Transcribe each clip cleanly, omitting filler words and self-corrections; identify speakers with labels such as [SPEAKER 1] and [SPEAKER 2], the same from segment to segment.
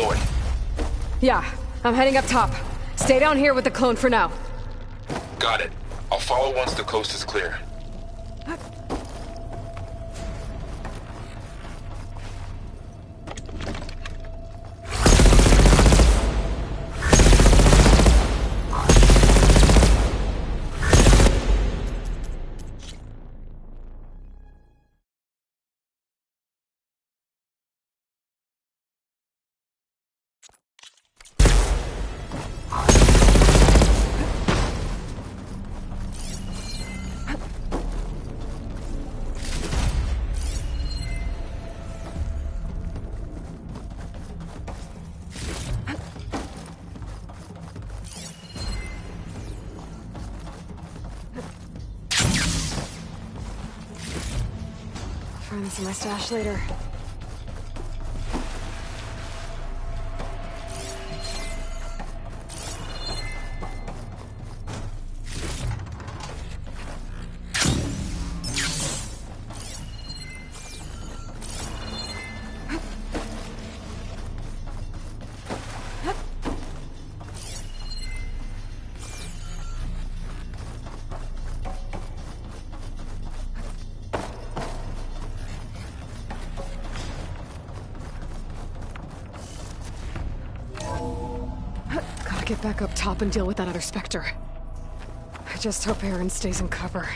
[SPEAKER 1] Aloy.
[SPEAKER 2] Yeah, I'm heading up top. Stay down here with the clone for now.
[SPEAKER 1] Got it. I'll follow once the coast is clear.
[SPEAKER 2] Find this in my stash later. Get back up top and deal with that other Spectre. I just hope Aaron stays in cover.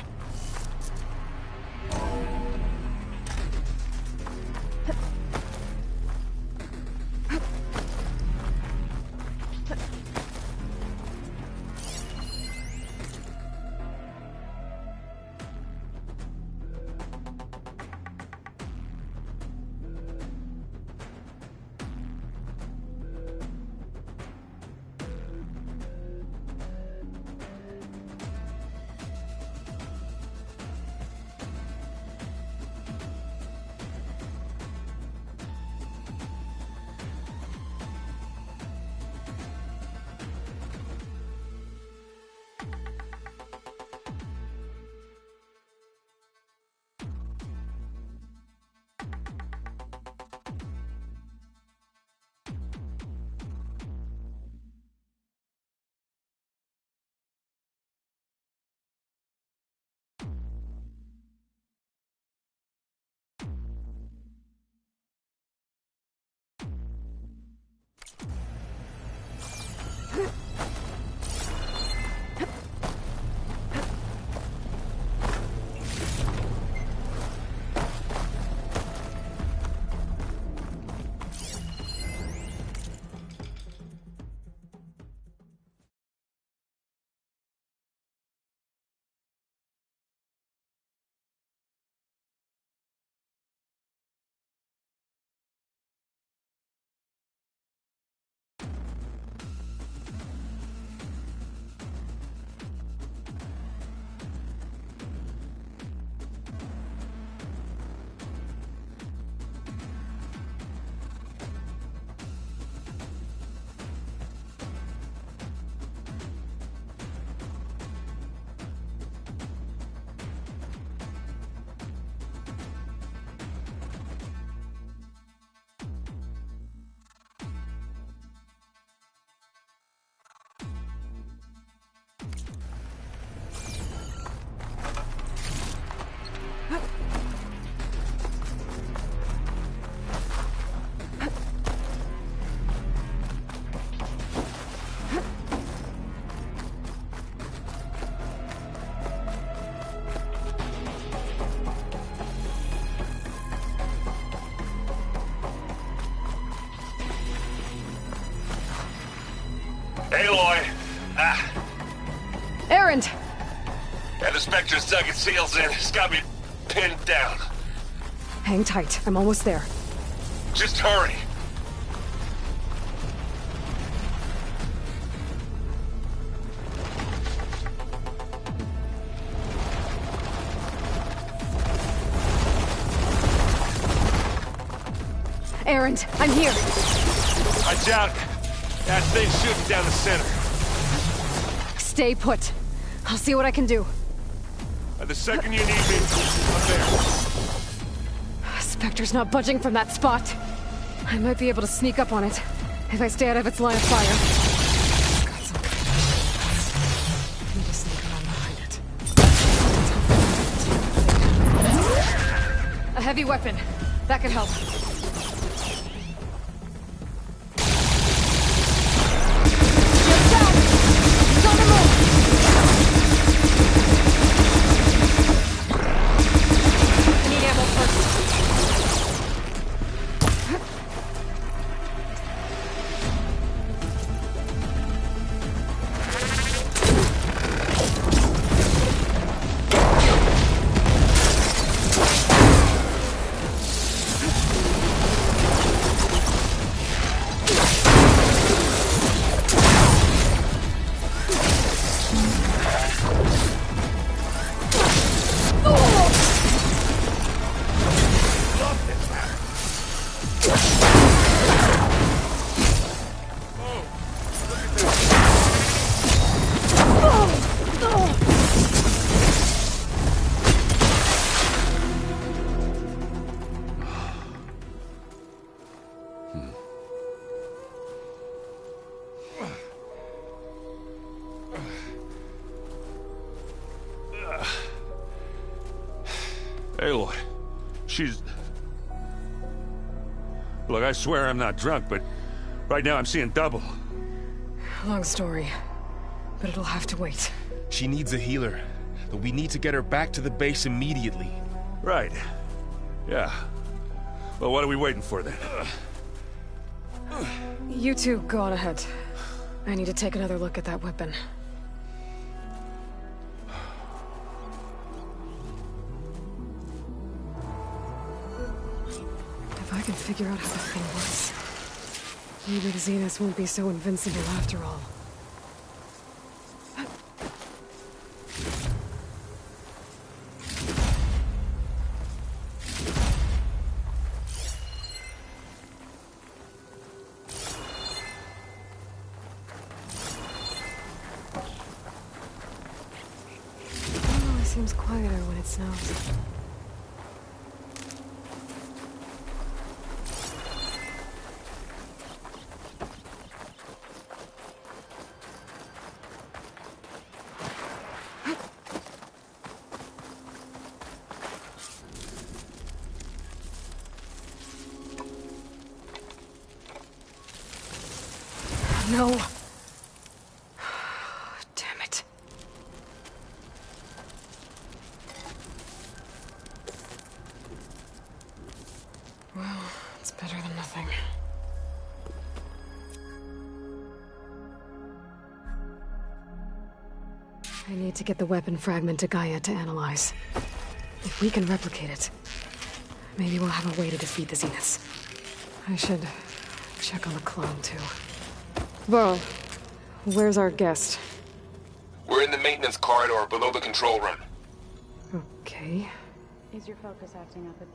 [SPEAKER 1] Aloy.
[SPEAKER 2] Aaron!
[SPEAKER 1] Yeah, the Spectre's dug its heels in. It's got me pinned down.
[SPEAKER 2] Hang tight. I'm almost there.
[SPEAKER 1] Just hurry.
[SPEAKER 2] Aaron, I'm here.
[SPEAKER 1] I doubt that thing's shooting down the center.
[SPEAKER 2] Stay put. I'll see what I can do.
[SPEAKER 1] The second you need me, I'm there.
[SPEAKER 2] Spectre's not budging from that spot. I might be able to sneak up on it. If I stay out of its line of fire... Got some kind of... I need to sneak around behind it. A heavy weapon. That could help. Get down! He's on the move! I need ammo first.
[SPEAKER 1] Aloy, she's... Look, I swear I'm not drunk, but right now I'm seeing double.
[SPEAKER 2] Long story, but it'll have to wait.
[SPEAKER 3] She needs a healer, but we need to get her back to the base immediately.
[SPEAKER 1] Right. Yeah. Well, what are we waiting for then?
[SPEAKER 2] You two go on ahead. I need to take another look at that weapon. If I can figure out how the thing works, maybe the Zeniths won't be so invincible after all. Oh, it seems quieter when it snows. No. Damn it. Well, it's better than nothing. I need to get the weapon fragment to Gaia to analyze. If we can replicate it, maybe we'll have a way to defeat the Zeniths. I should check on the clone, too. Varl, where's our guest?
[SPEAKER 4] We're in the maintenance corridor below the control room.
[SPEAKER 2] Okay.
[SPEAKER 5] Is your focus acting up?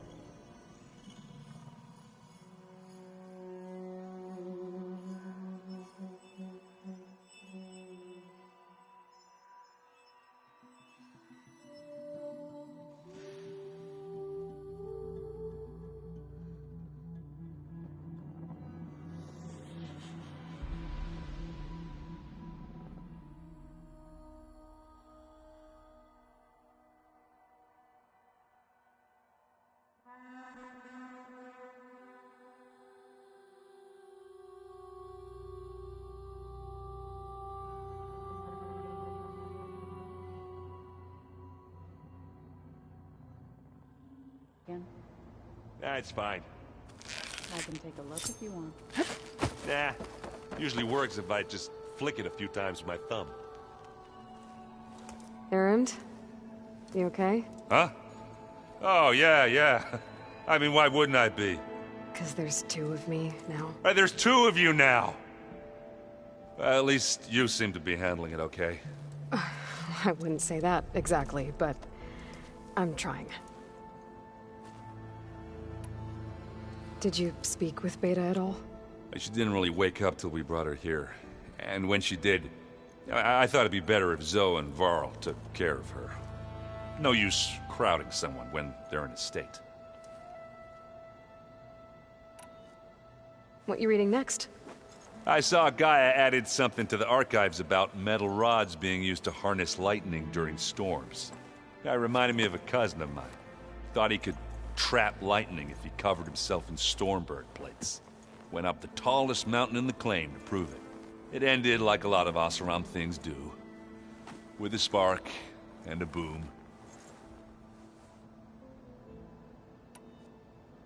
[SPEAKER 1] Nah, it's fine.
[SPEAKER 5] I can take a look if you want.
[SPEAKER 1] Nah. Usually works if I just flick it a few times with my thumb.
[SPEAKER 2] Erend? You okay?
[SPEAKER 1] Huh? Oh, yeah. I mean, why wouldn't I be?
[SPEAKER 2] 'Cause there's two of me now.
[SPEAKER 1] Right, there's two of you now! Well, at least you seem to be handling it okay.
[SPEAKER 2] I wouldn't say that exactly, but I'm trying. Did you speak with Beta at all?
[SPEAKER 1] She didn't really wake up till we brought her here. And when she did, I thought it'd be better if Zoe and Varl took care of her. No use crowding someone when they're in a state.
[SPEAKER 2] What you reading next?
[SPEAKER 1] I saw Gaia added something to the archives about metal rods being used to harness lightning during storms. Guy reminded me of a cousin of mine. Thought he could trap lightning if he covered himself in Stormbird plates. Went up the tallest mountain in the claim to prove it. It ended like a lot of Oseram things do. With a spark and a boom.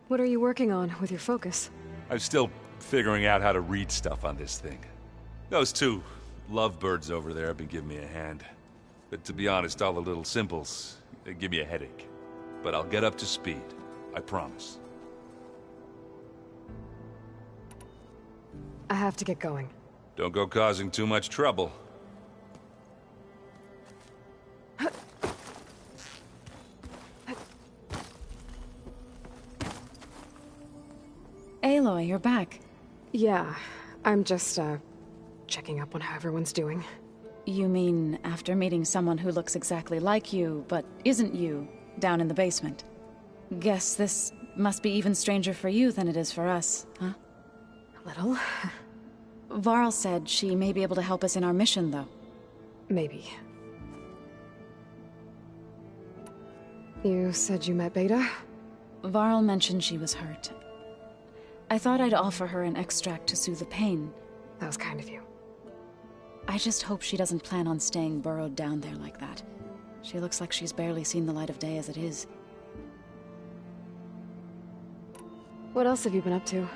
[SPEAKER 2] What are you working on with your focus?
[SPEAKER 1] I'm still figuring out how to read stuff on this thing. Those two lovebirds over there have been giving me a hand. But to be honest, all the little symbols, they give me a headache. But I'll get up to speed. I promise.
[SPEAKER 2] I have to get going.
[SPEAKER 1] Don't go causing too much trouble.
[SPEAKER 5] Aloy, you're back.
[SPEAKER 2] Yeah, I'm just, checking up on how everyone's doing.
[SPEAKER 5] You mean after meeting someone who looks exactly like you, but isn't you, down in the basement? Guess this must be even stranger for you than it is for us, huh?
[SPEAKER 2] A little.
[SPEAKER 5] Varl said she may be able to help us in our mission, though.
[SPEAKER 2] Maybe. You said you met Beta?
[SPEAKER 5] Varl mentioned she was hurt. I thought I'd offer her an extract to soothe the pain.
[SPEAKER 2] That was kind of you.
[SPEAKER 5] I just hope she doesn't plan on staying burrowed down there like that. She looks like she's barely seen the light of day as it is.
[SPEAKER 2] What else have you been up to?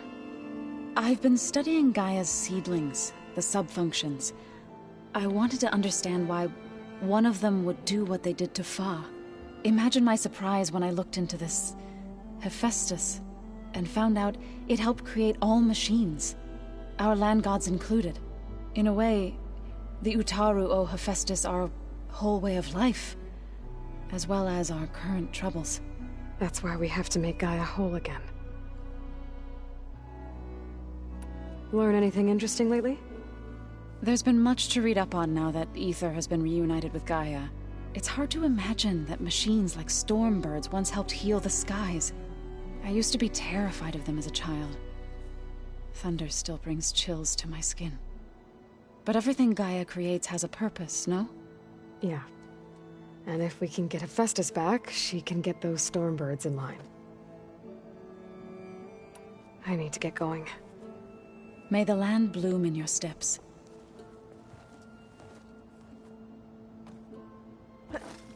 [SPEAKER 5] I've been studying Gaia's seedlings, the subfunctions. I wanted to understand why one of them would do what they did to Fa. Imagine my surprise when I looked into this Hephaestus and found out it helped create all machines, our land gods included. In a way, the Utaru owe Hephaestus our whole way of life, as well as our current troubles.
[SPEAKER 2] That's why we have to make Gaia whole again. Learn anything interesting lately?
[SPEAKER 5] There's been much to read up on now that Aether has been reunited with Gaia. It's hard to imagine that machines like Stormbirds once helped heal the skies. I used to be terrified of them as a child. Thunder still brings chills to my skin. But everything Gaia creates has a purpose, no?
[SPEAKER 2] Yeah. And if we can get Hephaestus back, she can get those Stormbirds in line. I need to get going.
[SPEAKER 5] May the land bloom in your steps.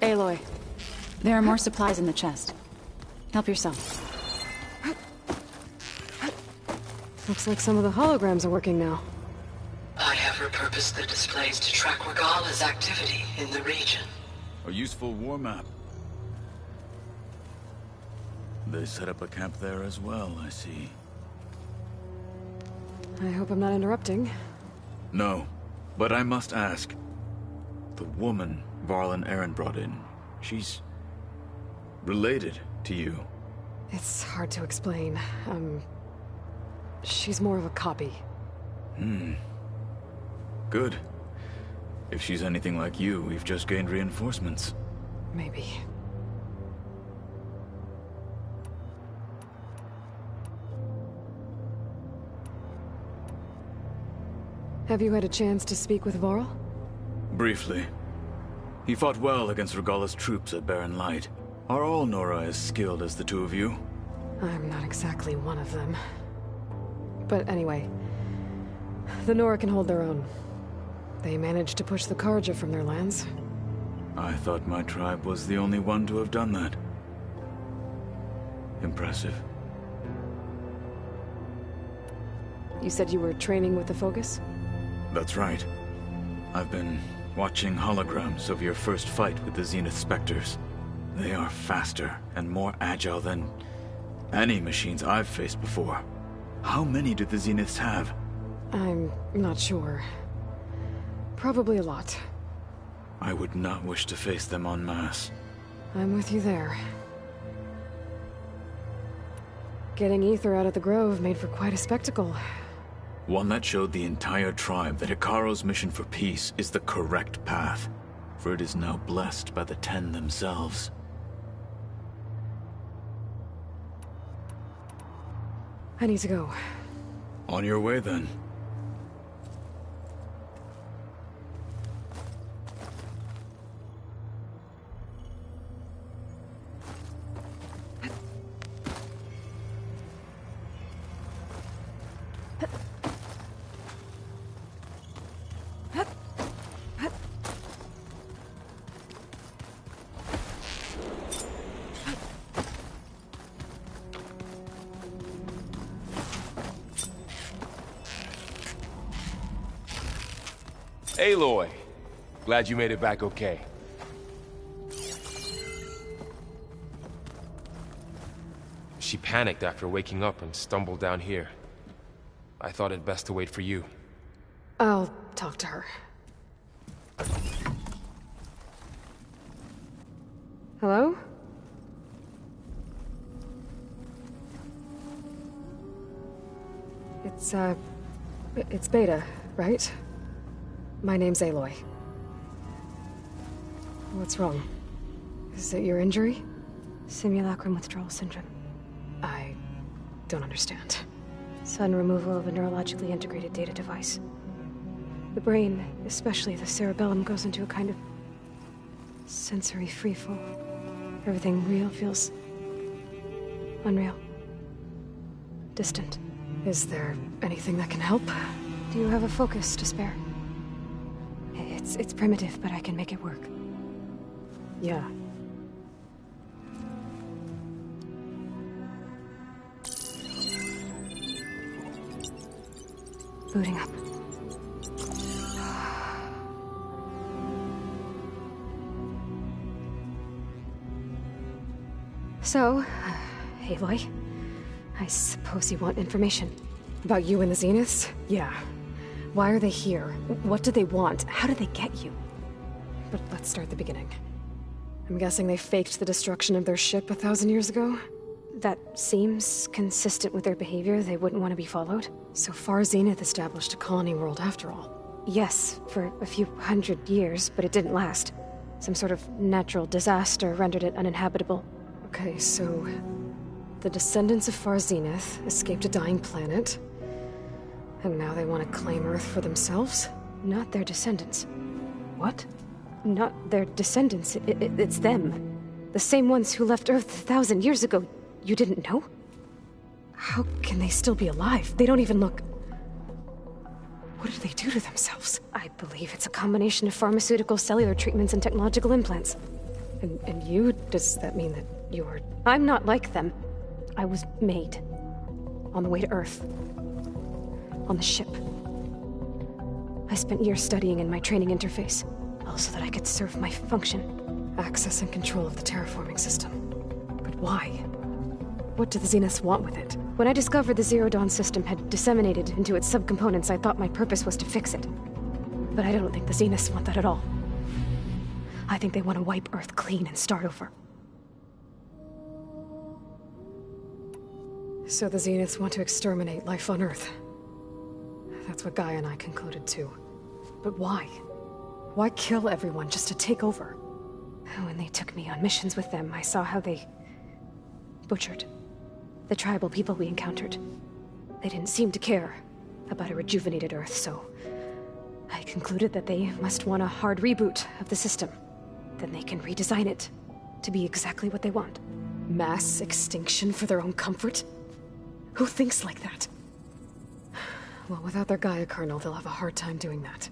[SPEAKER 2] Aloy.
[SPEAKER 5] There are more supplies in the chest. Help yourself.
[SPEAKER 2] Looks like some of the holograms are working now.
[SPEAKER 6] I have repurposed the displays to track Regala's activity in the region.
[SPEAKER 7] A useful war map. They set up a camp there as well, I see.
[SPEAKER 2] I hope I'm not interrupting.
[SPEAKER 7] No, but I must ask. The woman Varl and Aaron brought in, she's related to you.
[SPEAKER 2] It's hard to explain. She's more of a copy.
[SPEAKER 7] Good. If she's anything like you, we've just gained reinforcements.
[SPEAKER 2] Maybe. Have you had a chance to speak with Varl?
[SPEAKER 7] Briefly. He fought well against Regala's troops at Barren Light. Are all Nora as skilled as the two of you?
[SPEAKER 2] I'm not exactly one of them. But anyway, the Nora can hold their own. They managed to push the Karja from their lands.
[SPEAKER 7] I thought my tribe was the only one to have done that. Impressive.
[SPEAKER 2] You said you were training with the Focus?
[SPEAKER 7] That's right. I've been watching holograms of your first fight with the Zenith Spectres. They are faster and more agile than any machines I've faced before. How many do the Zeniths have?
[SPEAKER 2] I'm not sure. Probably a lot.
[SPEAKER 7] I would not wish to face them en masse.
[SPEAKER 2] I'm with you there. Getting Aether out of the Grove made for quite a spectacle.
[SPEAKER 7] One that showed the entire tribe that Hikaro's mission for peace is the correct path, for it is now blessed by the Ten themselves.
[SPEAKER 2] I need to go.
[SPEAKER 7] On your way, then.
[SPEAKER 3] Aloy, glad you made it back okay. She panicked after waking up and stumbled down here. I thought it best to wait for you.
[SPEAKER 2] I'll talk to her. Hello? It's Beta, right? My name's Aloy. What's wrong? Is it your injury?
[SPEAKER 8] Simulacrum withdrawal syndrome.
[SPEAKER 2] I don't understand.
[SPEAKER 8] Sudden removal of a neurologically integrated data device. The brain, especially the cerebellum, goes into a kind of sensory freefall. Everything real feels unreal. Distant.
[SPEAKER 2] Is there anything that can help?
[SPEAKER 8] Do you have a focus to spare? It's primitive, but I can make it work.
[SPEAKER 2] Yeah.
[SPEAKER 8] Booting up.
[SPEAKER 2] So, Aloy, I suppose you want information. About you and the Zeniths? Yeah. Why are they here? What do they want? How did they get you? But let's start at the beginning. I'm guessing they faked the destruction of their ship 1,000 years ago?
[SPEAKER 8] That seems consistent with their behavior. They wouldn't want to be followed.
[SPEAKER 2] So far, Zenith established a colony world after all.
[SPEAKER 8] Yes, for a few hundred years, but it didn't last. Some sort of natural disaster rendered it uninhabitable.
[SPEAKER 2] Okay, so the descendants of Far Zenith escaped a dying planet, and now they want to claim Earth for themselves?
[SPEAKER 8] Not their descendants.
[SPEAKER 2] What?
[SPEAKER 8] Not their descendants. It's them. The same ones who left Earth 1,000 years ago. You didn't know?
[SPEAKER 2] How can they still be alive? They don't even look... What did they do to themselves?
[SPEAKER 8] I believe it's a combination of pharmaceutical, cellular treatments, and technological implants.
[SPEAKER 2] And you? Does that mean that you're...
[SPEAKER 8] I'm not like them. I was made. On the way to Earth. On the ship. I spent years studying in my training interface, all so that I could serve my function.
[SPEAKER 2] Access and control of the terraforming system. But why? What do the Zeniths want with it?
[SPEAKER 8] When I discovered the Zero Dawn system had disseminated into its subcomponents, I thought my purpose was to fix it. But I don't think the Zeniths want that at all. I think they want to wipe Earth clean and start over.
[SPEAKER 2] So the Zeniths want to exterminate life on Earth. That's what Gaia and I concluded too. But why? Why kill everyone just to take over?
[SPEAKER 8] When they took me on missions with them, I saw how they... butchered the tribal people we encountered. They didn't seem to care about a rejuvenated Earth, so... I concluded that they must want a hard reboot of the system. Then they can redesign it to be exactly what they want.
[SPEAKER 2] Mass extinction for their own comfort? Who thinks like that? Well, without their Gaia kernel, they'll have a hard time doing that.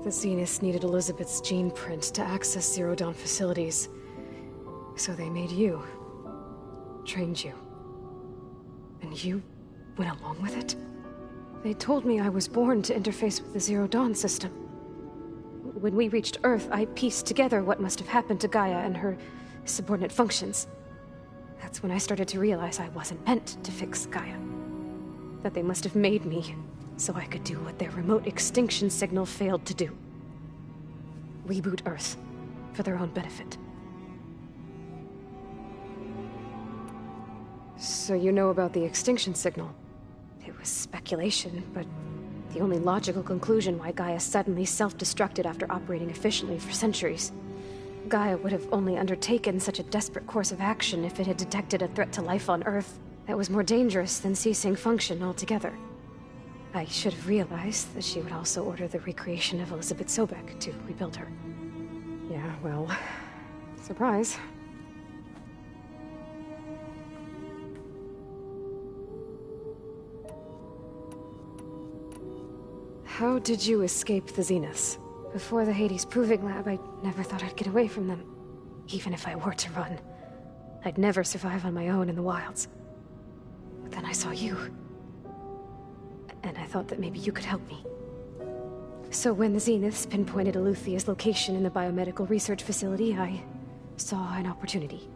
[SPEAKER 2] The Zeniths needed Elizabeth's gene print to access Zero Dawn facilities. So they made you. Trained you. And you went along with it?
[SPEAKER 8] They told me I was born to interface with the Zero Dawn system. When we reached Earth, I pieced together what must have happened to Gaia and her subordinate functions. That's when I started to realize I wasn't meant to fix Gaia. That they must have made me so I could do what their remote extinction signal failed to do. Reboot Earth for their own benefit.
[SPEAKER 2] So you know about the extinction signal?
[SPEAKER 8] It was speculation, but the only logical conclusion why Gaia suddenly self-destructed after operating efficiently for centuries. Gaia would have only undertaken such a desperate course of action if it had detected a threat to life on Earth that was more dangerous than ceasing function altogether. I should have realized that she would also order the recreation of Elizabeth Sobek to rebuild her.
[SPEAKER 2] Yeah, well... surprise. How did you escape the Zeniths?
[SPEAKER 8] Before the Hades Proving Lab, I never thought I'd get away from them. Even if I were to run, I'd never survive on my own in the wilds. But then I saw you. and I thought that maybe you could help me. So when the Zeniths pinpointed Eluthia's location in the biomedical research facility, I saw an opportunity.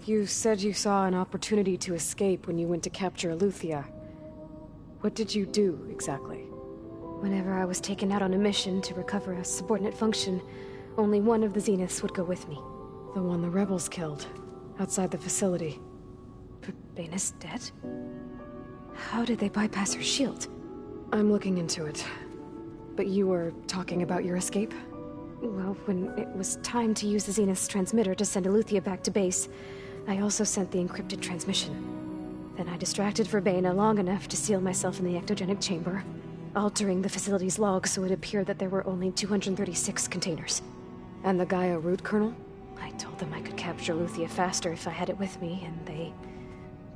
[SPEAKER 2] You said you saw an opportunity to escape when you went to capture Eluthia. What did you do, exactly?
[SPEAKER 8] Whenever I was taken out on a mission to recover a subordinate function, only one of the Zeniths would go with me.
[SPEAKER 2] The one the rebels killed, outside the facility.
[SPEAKER 8] Baina's dead? How did they bypass her shield?
[SPEAKER 2] I'm looking into it. But you were talking about your escape?
[SPEAKER 8] Well, when it was time to use the Zenith's transmitter to send Eluthia back to base, I also sent the encrypted transmission. Then I distracted Verbena long enough to seal myself in the ectogenic chamber, altering the facility's log so it appeared that there were only 236 containers.
[SPEAKER 2] And the Gaia root kernel?
[SPEAKER 8] I told them I could capture Eluthia faster if I had it with me, and they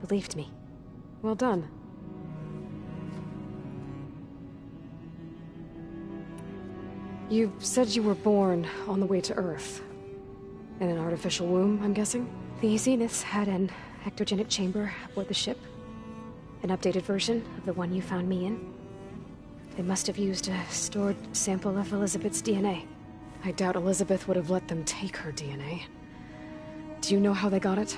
[SPEAKER 8] believed me.
[SPEAKER 2] Well done. You said you were born on the way to Earth. In an artificial womb, I'm guessing?
[SPEAKER 8] The Zeniths had an ectogenic chamber aboard the ship. An updated version of the one you found me in. They must have used a stored sample of Elizabeth's DNA.
[SPEAKER 2] I doubt Elizabeth would have let them take her DNA. Do you know how they got it?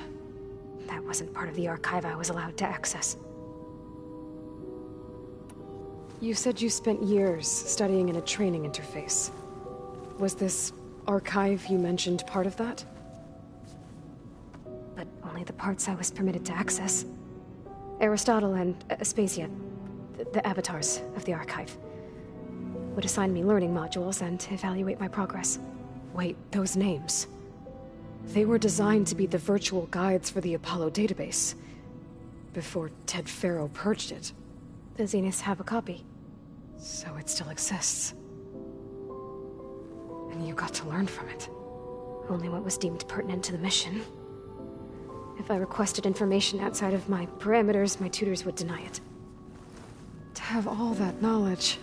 [SPEAKER 8] That wasn't part of the archive I was allowed to access.
[SPEAKER 2] You said you spent years studying in a training interface. Was this archive you mentioned part of that?
[SPEAKER 8] But only the parts I was permitted to access. Aristotle and Aspasia, the avatars of the archive, would assign me learning modules and evaluate my progress.
[SPEAKER 2] Wait, those names. They were designed to be the virtual guides for the Apollo database, before Ted Faro purged it.
[SPEAKER 8] The Zeniths have a copy.
[SPEAKER 2] So it still exists. And you got to learn from it.
[SPEAKER 8] Only what was deemed pertinent to the mission. If I requested information outside of my parameters, my tutors would deny it.
[SPEAKER 2] To have all that knowledge,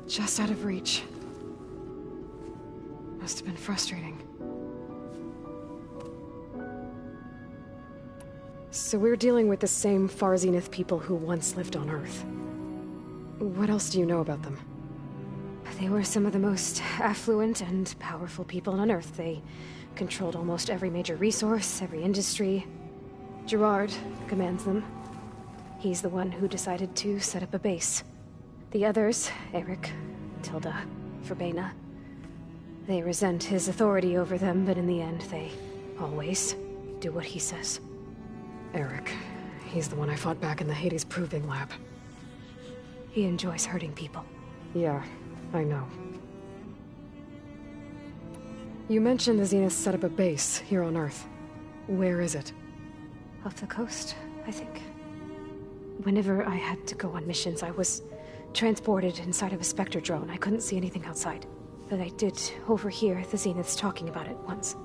[SPEAKER 2] just out of reach. Must have been frustrating. So we're dealing with the same Far Zenith people who once lived on Earth. What else do you know about them?
[SPEAKER 8] They were some of the most affluent and powerful people on Earth. They controlled almost every major resource, every industry. Gerard commands them. He's the one who decided to set up a base. The others, Eric, Tilda, Verbena, they resent his authority over them, but in the end, they always do what he says.
[SPEAKER 2] Eric. He's the one I fought back in the Hades Proving Lab.
[SPEAKER 8] He enjoys hurting people.
[SPEAKER 2] Yeah, I know. You mentioned the Zeniths set up a base here on Earth. Where is it?
[SPEAKER 8] Off the coast, I think. Whenever I had to go on missions, I was transported inside of a Spectre drone. I couldn't see anything outside. But I did overhear the Zeniths talking about it once.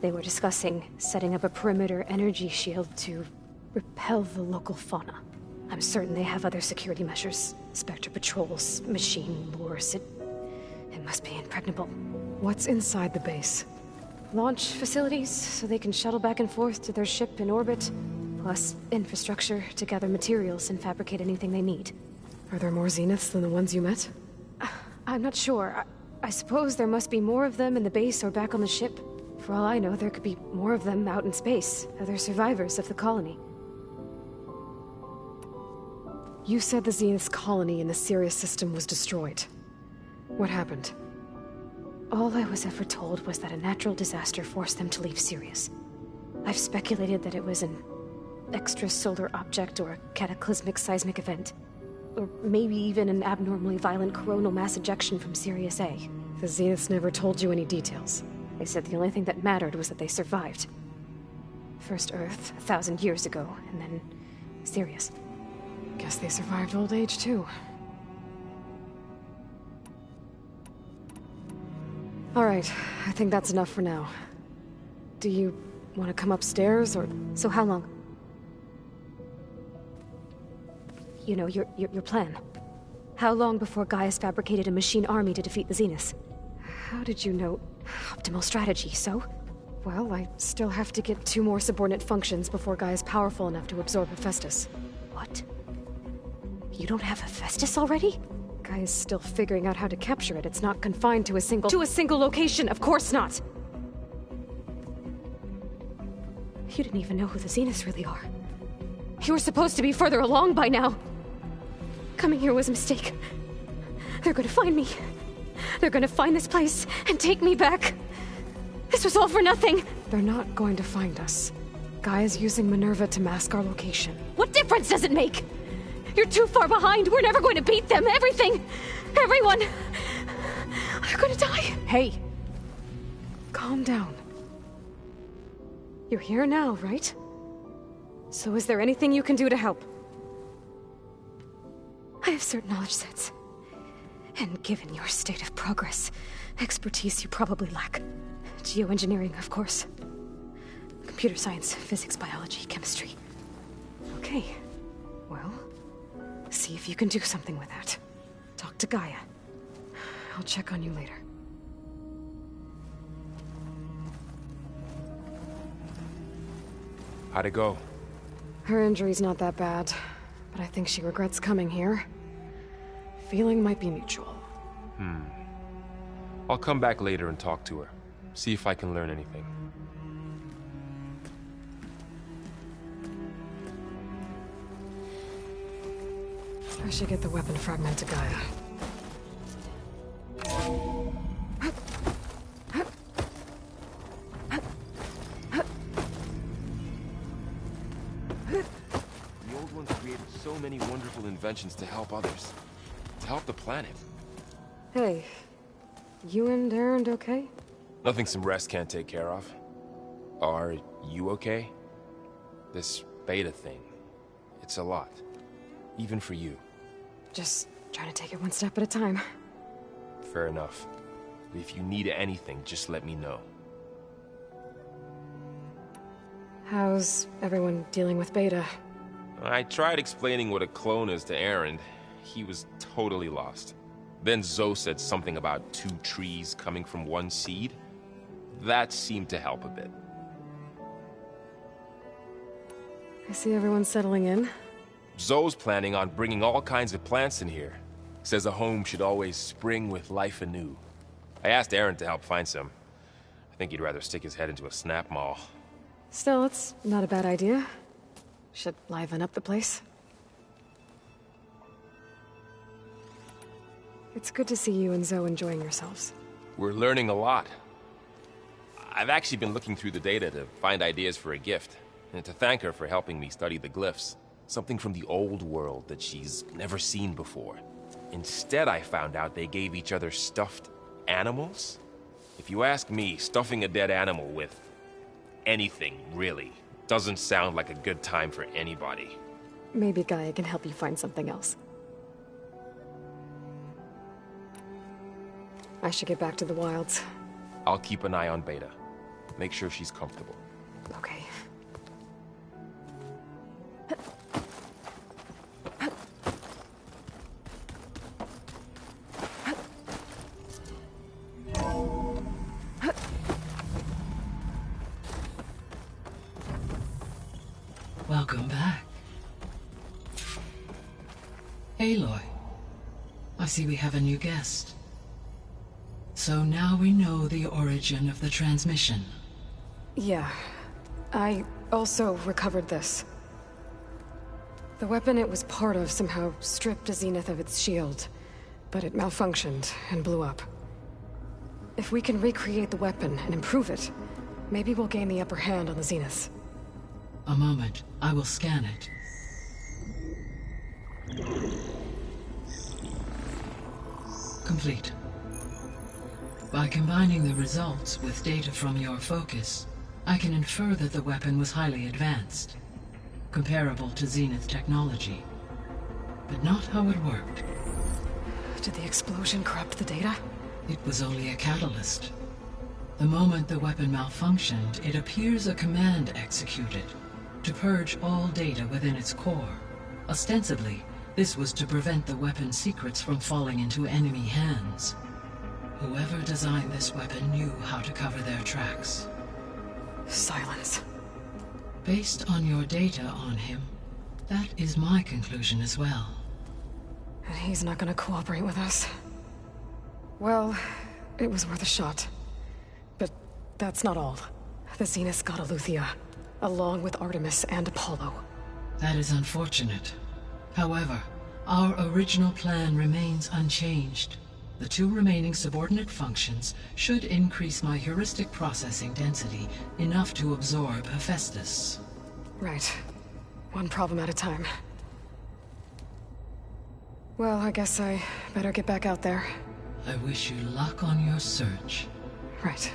[SPEAKER 8] They were discussing setting up a perimeter energy shield to repel the local fauna. I'm certain they have other security measures. Spectre patrols, machine lures. It must be impregnable.
[SPEAKER 2] What's inside the base?
[SPEAKER 8] Launch facilities, so they can shuttle back and forth to their ship in orbit. Plus infrastructure to gather materials and fabricate anything they need.
[SPEAKER 2] Are there more Zeniths than the ones you met?
[SPEAKER 8] I'm not sure. I suppose there must be more of them in the base or back on the ship. For all I know, there could be more of them out in space, other survivors of the colony.
[SPEAKER 2] You said the Zenith's colony in the Sirius system was destroyed. What happened?
[SPEAKER 8] All I was ever told was that a natural disaster forced them to leave Sirius. I've speculated that it was an extrasolar object or a cataclysmic seismic event. Or maybe even an abnormally violent coronal mass ejection from Sirius A.
[SPEAKER 2] The Zeniths never told you any details.
[SPEAKER 8] They said the only thing that mattered was that they survived. First Earth, 1,000 years ago, and then Sirius.
[SPEAKER 2] Guess they survived old age, too. All right, I think that's enough for now. Do you want to come upstairs, or...
[SPEAKER 8] So how long? You know, your plan. How long before Gaius fabricated a machine army to defeat the Zeniths?
[SPEAKER 2] How did you know?
[SPEAKER 8] Optimal strategy, so? Well, I still have to get 2 more subordinate functions before Gaia's powerful enough to absorb Hephaestus. What? You don't have Hephaestus already? Gaia's still figuring out how to capture it. It's not confined to a single location, of course not! You didn't even know who the Zeniths really are. You were supposed to be further along by now. Coming here was a mistake. They're gonna find me. They're gonna find this place and take me back. This was all for nothing!
[SPEAKER 2] They're not going to find us. Gaia's using Minerva to mask our location.
[SPEAKER 8] What difference does it make? You're too far behind. We're never going to beat them. Everything, everyone, are gonna die.
[SPEAKER 2] Hey! Calm down. You're here now, right?
[SPEAKER 8] So is there anything you can do to help? I have certain knowledge sets. And given your state of progress, expertise you probably lack. Geoengineering, of course. Computer science, physics, biology, chemistry.
[SPEAKER 2] Okay. Well, see if you can do something with that. Talk to Gaia. I'll check on you later.
[SPEAKER 3] How'd it go?
[SPEAKER 2] Her injury's not that bad, but I think she regrets coming here. Feeling might be mutual.
[SPEAKER 3] I'll come back later and talk to her. See if I can learn anything.
[SPEAKER 2] I should get the weapon fragment to Gaia.
[SPEAKER 3] The old ones created so many wonderful inventions to help others. To help the planet.
[SPEAKER 2] Hey, you and Erend okay?
[SPEAKER 3] Nothing some rest can't take care of. Are you okay? This beta thing, it's a lot. Even for you.
[SPEAKER 2] Just trying to take it one step at a time.
[SPEAKER 3] Fair enough. If you need anything, just let me know.
[SPEAKER 2] How's everyone dealing with Beta?
[SPEAKER 3] I tried explaining what a clone is to Erend. He was totally lost. Then Zoe said something about 2 trees coming from 1 seed. That seemed to help a bit.
[SPEAKER 2] I see everyone's settling in.
[SPEAKER 3] Zoe's planning on bringing all kinds of plants in here. Says a home should always spring with life anew. I asked Erend to help find some. I think he'd rather stick his head into a snap mall.
[SPEAKER 2] Still, it's not a bad idea. Should liven up the place. It's good to see you and Zoe enjoying yourselves.
[SPEAKER 3] We're learning a lot. I've actually been looking through the data to find ideas for a gift, and to thank her for helping me study the glyphs. Something from the old world that she's never seen before. Instead, I found out they gave each other stuffed animals. If you ask me, stuffing a dead animal with anything, really, doesn't sound like a good time for anybody.
[SPEAKER 2] Maybe Gaia can help you find something else. I should get back to the wilds.
[SPEAKER 3] I'll keep an eye on Beta. Make sure she's comfortable.
[SPEAKER 2] Okay.
[SPEAKER 6] Welcome back. Aloy, I see we have a new guest. So now we know the origin of the transmission.
[SPEAKER 2] Yeah. I also recovered this. The weapon it was part of somehow stripped a Zenith of its shield, but it malfunctioned and blew up. If we can recreate the weapon and improve it, maybe we'll gain the upper hand on the Zeniths.
[SPEAKER 6] A moment, I will scan it. Complete. By combining the results with data from your focus, I can infer that the weapon was highly advanced, comparable to Zenith technology, but not how it worked.
[SPEAKER 2] Did the explosion corrupt the data?
[SPEAKER 6] It was only a catalyst. The moment the weapon malfunctioned, it appears a command executed to purge all data within its core. Ostensibly, this was to prevent the weapon's secrets from falling into enemy hands. Whoever designed this weapon knew how to cover their tracks.
[SPEAKER 2] Silence.
[SPEAKER 6] Based on your data on him, that is my conclusion as well.
[SPEAKER 2] And he's not gonna cooperate with us. Well, it was worth a shot. But that's not all. The Zeniths got Aletheia, along with Artemis and Apollo.
[SPEAKER 6] That is unfortunate. However, our original plan remains unchanged. The 2 remaining subordinate functions should increase my heuristic processing density enough to absorb Hephaestus.
[SPEAKER 2] Right. One problem at a time. Well, I guess I better get back out there.
[SPEAKER 6] I wish you luck on your search.
[SPEAKER 2] Right.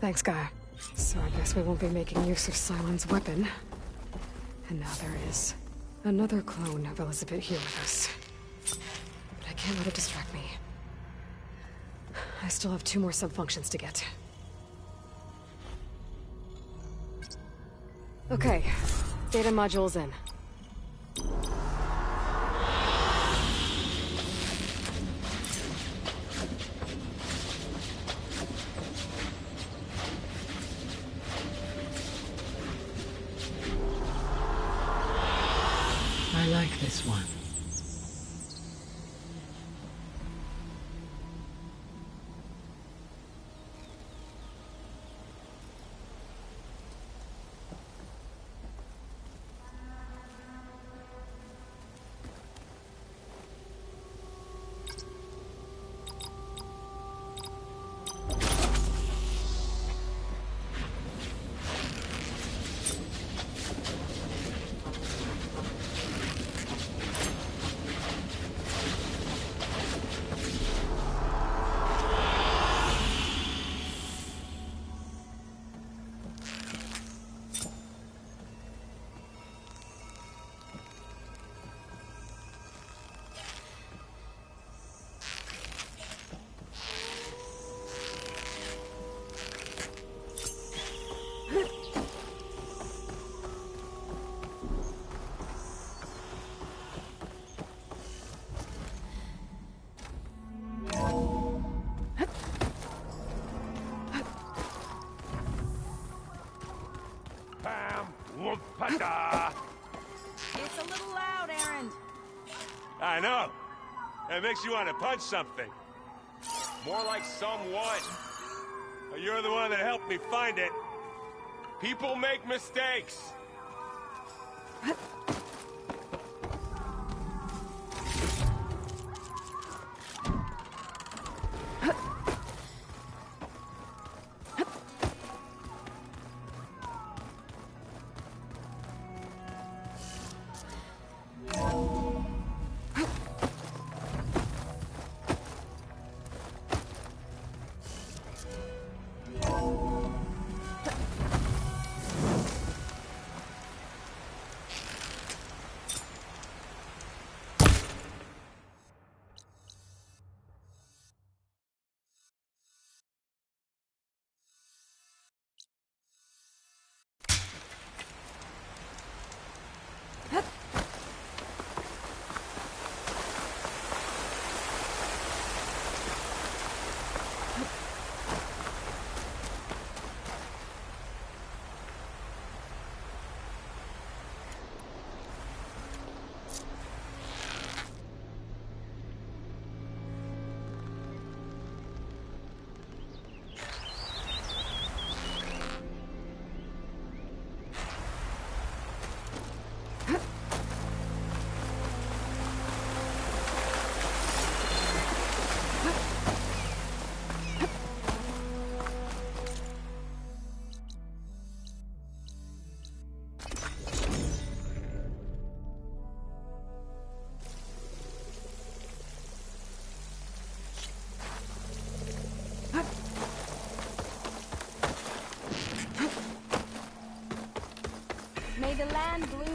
[SPEAKER 2] Thanks, Gaia. So I guess we won't be making use of Cylon's weapon. And now there is another clone of Elizabeth here with us. But I can't let it distract me. I still have 2 more subfunctions to get. Okay, data module's in.
[SPEAKER 6] I like this one.
[SPEAKER 9] It's a little loud, Aaron.
[SPEAKER 10] I know. It makes you want to punch something.
[SPEAKER 3] More like someone.
[SPEAKER 10] You're the one that helped me find it.
[SPEAKER 3] People make mistakes.
[SPEAKER 9] May the land blue